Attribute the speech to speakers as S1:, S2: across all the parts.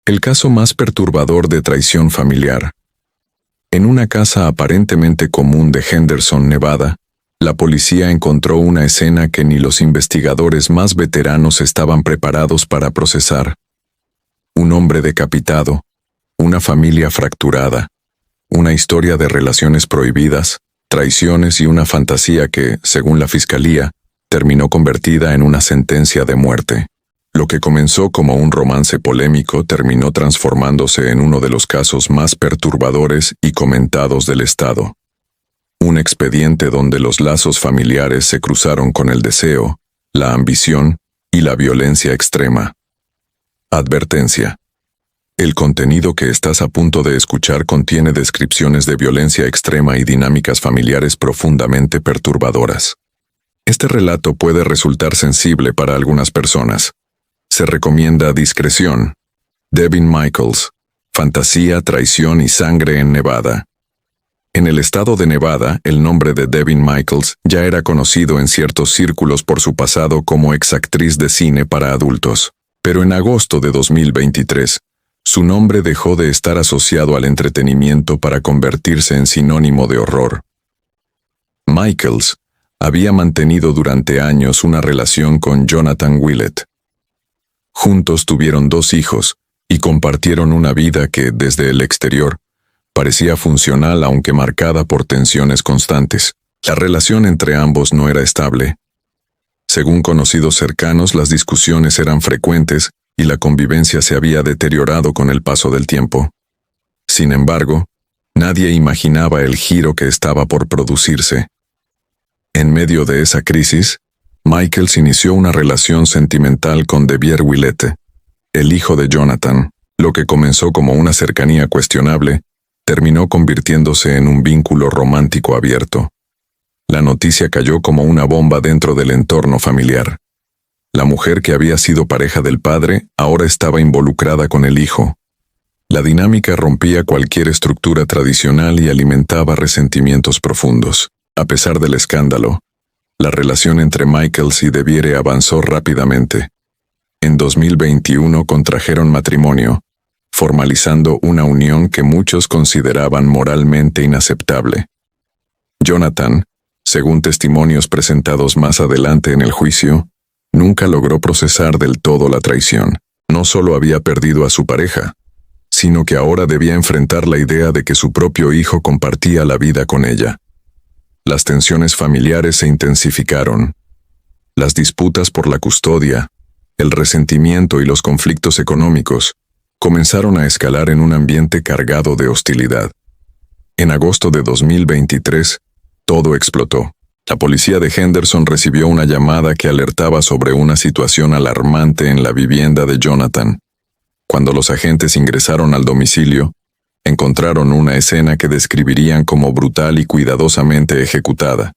S1: El caso más perturbador de traición familiar. En una casa aparentemente común de Henderson, Nevada, la policía encontró una escena que ni los investigadores más veteranos estaban preparados para procesar. Un hombre decapitado, una familia fracturada, una historia de relaciones prohibidas, traiciones y una fantasía que, según la fiscalía, terminó convertida en una sentencia de muerte. Lo que comenzó como un romance polémico terminó transformándose en uno de los casos más perturbadores y comentados del estado. Un expediente donde los lazos familiares se cruzaron con el deseo, la ambición y la violencia extrema. Advertencia. El contenido que estás a punto de escuchar contiene descripciones de violencia extrema y dinámicas familiares profundamente perturbadoras. Este relato puede resultar sensible para algunas personas. Se recomienda discreción. Devin Michaels. Fantasía, traición y sangre en Nevada. En el estado de Nevada, el nombre de Devin Michaels ya era conocido en ciertos círculos por su pasado como exactriz de cine para adultos. Pero en agosto de 2023, su nombre dejó de estar asociado al entretenimiento para convertirse en sinónimo de horror. Michaels había mantenido durante años una relación con Jonathan Willett. Juntos tuvieron 2 hijos y compartieron una vida que, desde el exterior, parecía funcional aunque marcada por tensiones constantes. La relación entre ambos no era estable. Según conocidos cercanos, las discusiones eran frecuentes y la convivencia se había deteriorado con el paso del tiempo. Sin embargo, nadie imaginaba el giro que estaba por producirse. En medio de esa crisis, Michaels inició una relación sentimental con Devier Willett, el hijo de Jonathan. Lo que comenzó como una cercanía cuestionable, terminó convirtiéndose en un vínculo romántico abierto. La noticia cayó como una bomba dentro del entorno familiar. La mujer que había sido pareja del padre ahora estaba involucrada con el hijo. La dinámica rompía cualquier estructura tradicional y alimentaba resentimientos profundos. A pesar del escándalo, la relación entre Michaels y Deviere avanzó rápidamente. En 2021 contrajeron matrimonio, formalizando una unión que muchos consideraban moralmente inaceptable. Jonathan, según testimonios presentados más adelante en el juicio, nunca logró procesar del todo la traición. No solo había perdido a su pareja, sino que ahora debía enfrentar la idea de que su propio hijo compartía la vida con ella. Las tensiones familiares se intensificaron. Las disputas por la custodia, el resentimiento y los conflictos económicos comenzaron a escalar en un ambiente cargado de hostilidad. En agosto de 2023, todo explotó. La policía de Henderson recibió una llamada que alertaba sobre una situación alarmante en la vivienda de Jonathan. Cuando los agentes ingresaron al domicilio, encontraron una escena que describirían como brutal y cuidadosamente ejecutada.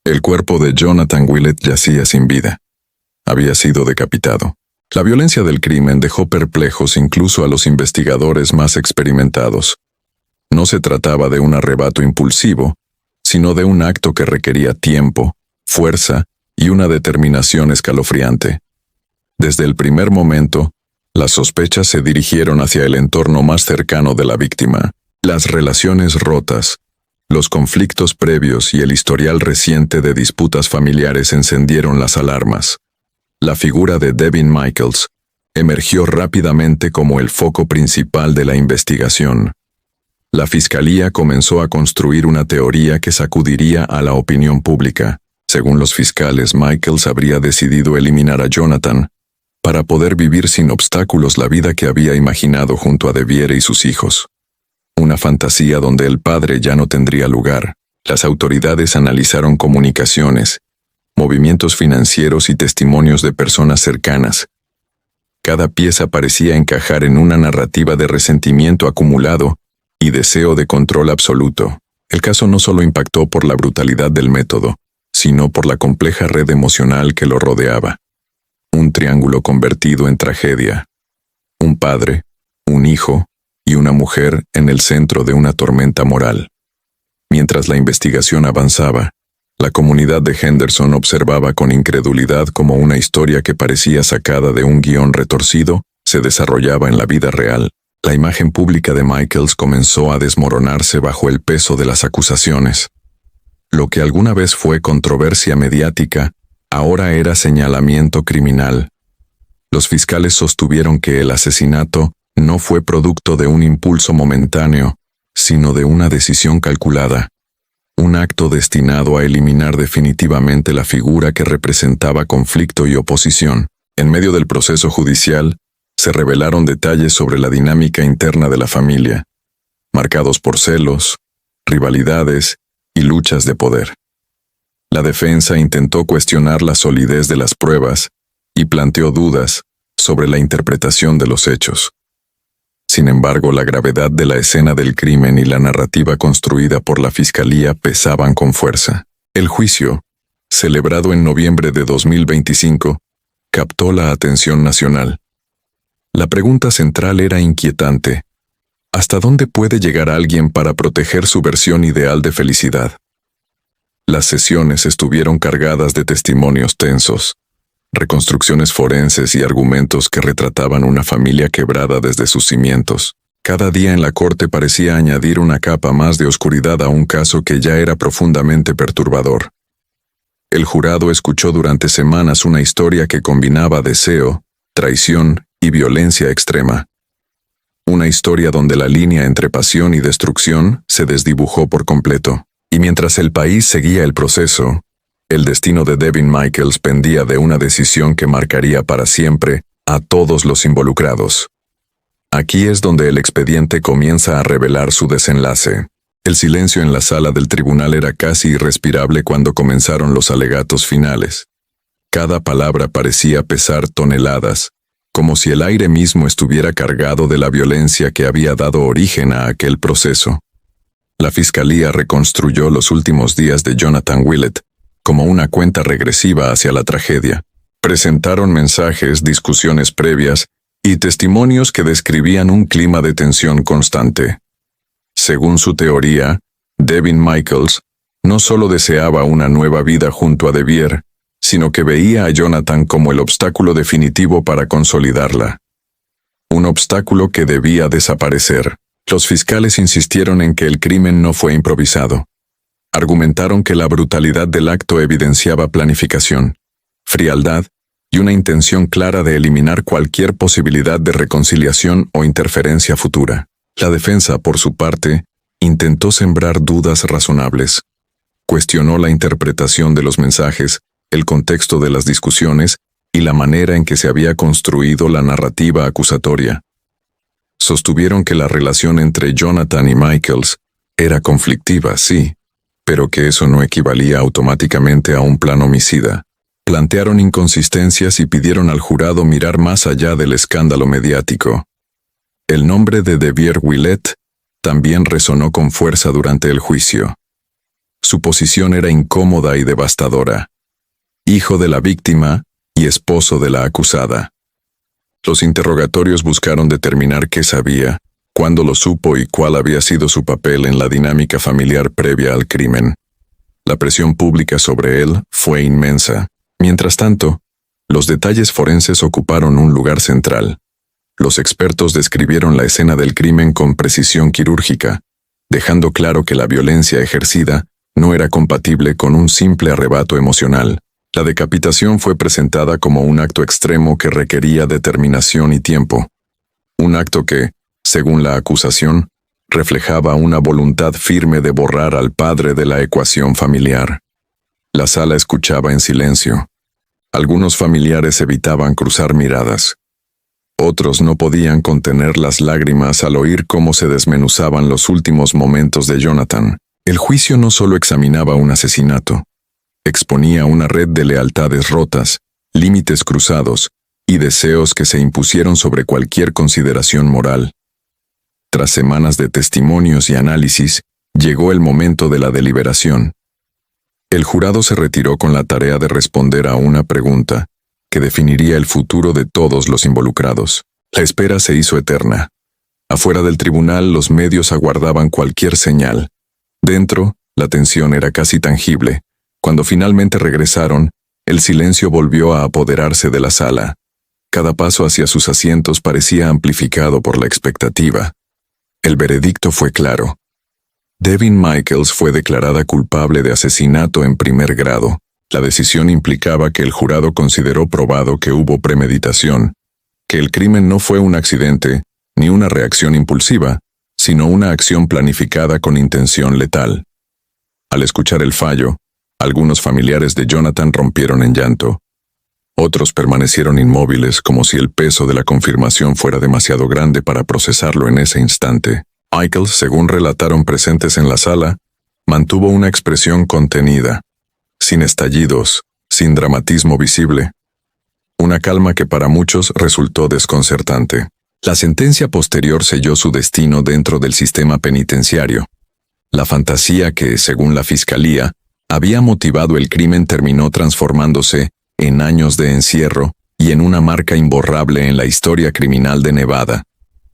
S1: El cuerpo de Jonathan Willett yacía sin vida. Había sido decapitado. La violencia del crimen dejó perplejos incluso a los investigadores más experimentados. No se trataba de un arrebato impulsivo, sino de un acto que requería tiempo, fuerza y una determinación escalofriante. Desde el primer momento, las sospechas se dirigieron hacia el entorno más cercano de la víctima. Las relaciones rotas, los conflictos previos y el historial reciente de disputas familiares encendieron las alarmas. La figura de Devin Michaels emergió rápidamente como el foco principal de la investigación. La fiscalía comenzó a construir una teoría que sacudiría a la opinión pública. Según los fiscales, Michaels habría decidido eliminar a Jonathan para poder vivir sin obstáculos la vida que había imaginado junto a Deviere y sus hijos. Una fantasía donde el padre ya no tendría lugar. Las autoridades analizaron comunicaciones, movimientos financieros y testimonios de personas cercanas. Cada pieza parecía encajar en una narrativa de resentimiento acumulado y deseo de control absoluto. El caso no solo impactó por la brutalidad del método, sino por la compleja red emocional que lo rodeaba. Un triángulo convertido en tragedia. Un padre, un hijo y una mujer en el centro de una tormenta moral. Mientras la investigación avanzaba, la comunidad de Henderson observaba con incredulidad como una historia que parecía sacada de un guión retorcido se desarrollaba en la vida real. La imagen pública de Michaels comenzó a desmoronarse bajo el peso de las acusaciones. Lo que alguna vez fue controversia mediática, ahora era señalamiento criminal. Los fiscales sostuvieron que el asesinato no fue producto de un impulso momentáneo, sino de una decisión calculada. Un acto destinado a eliminar definitivamente la figura que representaba conflicto y oposición. En medio del proceso judicial, se revelaron detalles sobre la dinámica interna de la familia, marcados por celos, rivalidades y luchas de poder. La defensa intentó cuestionar la solidez de las pruebas y planteó dudas sobre la interpretación de los hechos. Sin embargo, la gravedad de la escena del crimen y la narrativa construida por la Fiscalía pesaban con fuerza. El juicio, celebrado en noviembre de 2025, captó la atención nacional. La pregunta central era inquietante. ¿Hasta dónde puede llegar alguien para proteger su versión ideal de felicidad? Las sesiones estuvieron cargadas de testimonios tensos, reconstrucciones forenses y argumentos que retrataban una familia quebrada desde sus cimientos. Cada día en la corte parecía añadir una capa más de oscuridad a un caso que ya era profundamente perturbador. El jurado escuchó durante semanas una historia que combinaba deseo, traición y violencia extrema. Una historia donde la línea entre pasión y destrucción se desdibujó por completo. Y mientras el país seguía el proceso, el destino de Devin Michaels pendía de una decisión que marcaría para siempre a todos los involucrados. Aquí es donde el expediente comienza a revelar su desenlace. El silencio en la sala del tribunal era casi irrespirable cuando comenzaron los alegatos finales. Cada palabra parecía pesar toneladas, como si el aire mismo estuviera cargado de la violencia que había dado origen a aquel proceso. La Fiscalía reconstruyó los últimos días de Jonathan Willett como una cuenta regresiva hacia la tragedia. Presentaron mensajes, discusiones previas y testimonios que describían un clima de tensión constante. Según su teoría, Devin Michaels no solo deseaba una nueva vida junto a Devier, sino que veía a Jonathan como el obstáculo definitivo para consolidarla. Un obstáculo que debía desaparecer. Los fiscales insistieron en que el crimen no fue improvisado. Argumentaron que la brutalidad del acto evidenciaba planificación, frialdad y una intención clara de eliminar cualquier posibilidad de reconciliación o interferencia futura. La defensa, por su parte, intentó sembrar dudas razonables. Cuestionó la interpretación de los mensajes, el contexto de las discusiones y la manera en que se había construido la narrativa acusatoria. Sostuvieron que la relación entre Jonathan y Michaels era conflictiva, sí, pero que eso no equivalía automáticamente a un plan homicida. Plantearon inconsistencias y pidieron al jurado mirar más allá del escándalo mediático. El nombre de Devier Willett también resonó con fuerza durante el juicio. Su posición era incómoda y devastadora. Hijo de la víctima y esposo de la acusada. Los interrogatorios buscaron determinar qué sabía, cuándo lo supo y cuál había sido su papel en la dinámica familiar previa al crimen. La presión pública sobre él fue inmensa. Mientras tanto, los detalles forenses ocuparon un lugar central. Los expertos describieron la escena del crimen con precisión quirúrgica, dejando claro que la violencia ejercida no era compatible con un simple arrebato emocional. La decapitación fue presentada como un acto extremo que requería determinación y tiempo. Un acto que, según la acusación, reflejaba una voluntad firme de borrar al padre de la ecuación familiar. La sala escuchaba en silencio. Algunos familiares evitaban cruzar miradas. Otros no podían contener las lágrimas al oír cómo se desmenuzaban los últimos momentos de Jonathan. El juicio no solo examinaba un asesinato, exponía una red de lealtades rotas, límites cruzados y deseos que se impusieron sobre cualquier consideración moral. Tras semanas de testimonios y análisis, llegó el momento de la deliberación. El jurado se retiró con la tarea de responder a una pregunta que definiría el futuro de todos los involucrados. La espera se hizo eterna. Afuera del tribunal, los medios aguardaban cualquier señal. Dentro, la tensión era casi tangible. Cuando finalmente regresaron, el silencio volvió a apoderarse de la sala. Cada paso hacia sus asientos parecía amplificado por la expectativa. El veredicto fue claro. Devin Michaels fue declarada culpable de asesinato en primer grado. La decisión implicaba que el jurado consideró probado que hubo premeditación, que el crimen no fue un accidente, ni una reacción impulsiva, sino una acción planificada con intención letal. Al escuchar el fallo, algunos familiares de Jonathan rompieron en llanto. Otros permanecieron inmóviles como si el peso de la confirmación fuera demasiado grande para procesarlo en ese instante. Michaels, según relataron presentes en la sala, mantuvo una expresión contenida, sin estallidos, sin dramatismo visible. Una calma que para muchos resultó desconcertante. La sentencia posterior selló su destino dentro del sistema penitenciario. La fantasía que, según la fiscalía, había motivado el crimen terminó transformándose en años de encierro y en una marca imborrable en la historia criminal de Nevada.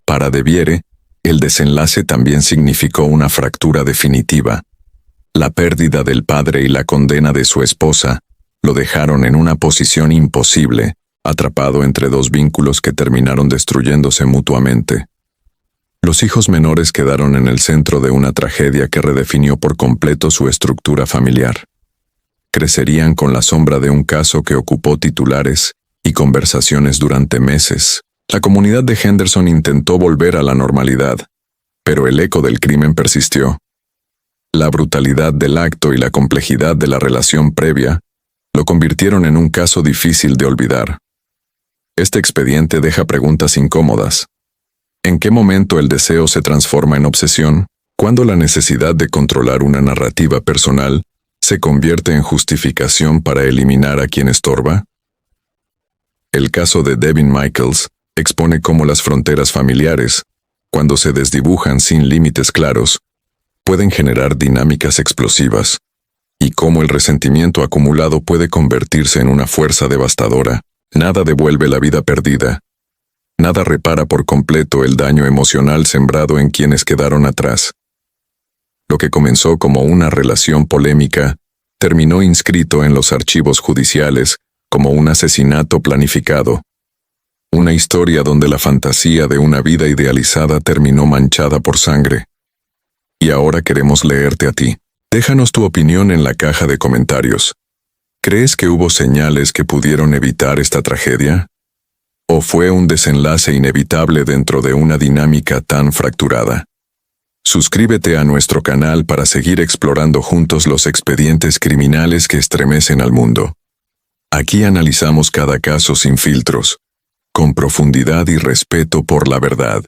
S1: Para Deviere, el desenlace también significó una fractura definitiva. La pérdida del padre y la condena de su esposa lo dejaron en una posición imposible, atrapado entre dos vínculos que terminaron destruyéndose mutuamente. Los hijos menores quedaron en el centro de una tragedia que redefinió por completo su estructura familiar. Crecerían con la sombra de un caso que ocupó titulares y conversaciones durante meses. La comunidad de Henderson intentó volver a la normalidad, pero el eco del crimen persistió. La brutalidad del acto y la complejidad de la relación previa lo convirtieron en un caso difícil de olvidar. Este expediente deja preguntas incómodas. ¿En qué momento el deseo se transforma en obsesión? ¿Cuándo la necesidad de controlar una narrativa personal se convierte en justificación para eliminar a quien estorba? El caso de Devin Michaels expone cómo las fronteras familiares, cuando se desdibujan sin límites claros, pueden generar dinámicas explosivas, y cómo el resentimiento acumulado puede convertirse en una fuerza devastadora. Nada devuelve la vida perdida. Nada repara por completo el daño emocional sembrado en quienes quedaron atrás. Lo que comenzó como una relación polémica, terminó inscrito en los archivos judiciales como un asesinato planificado. Una historia donde la fantasía de una vida idealizada terminó manchada por sangre. Y ahora queremos leerte a ti. Déjanos tu opinión en la caja de comentarios. ¿Crees que hubo señales que pudieron evitar esta tragedia? ¿O fue un desenlace inevitable dentro de una dinámica tan fracturada? Suscríbete a nuestro canal para seguir explorando juntos los expedientes criminales que estremecen al mundo. Aquí analizamos cada caso sin filtros, con profundidad y respeto por la verdad.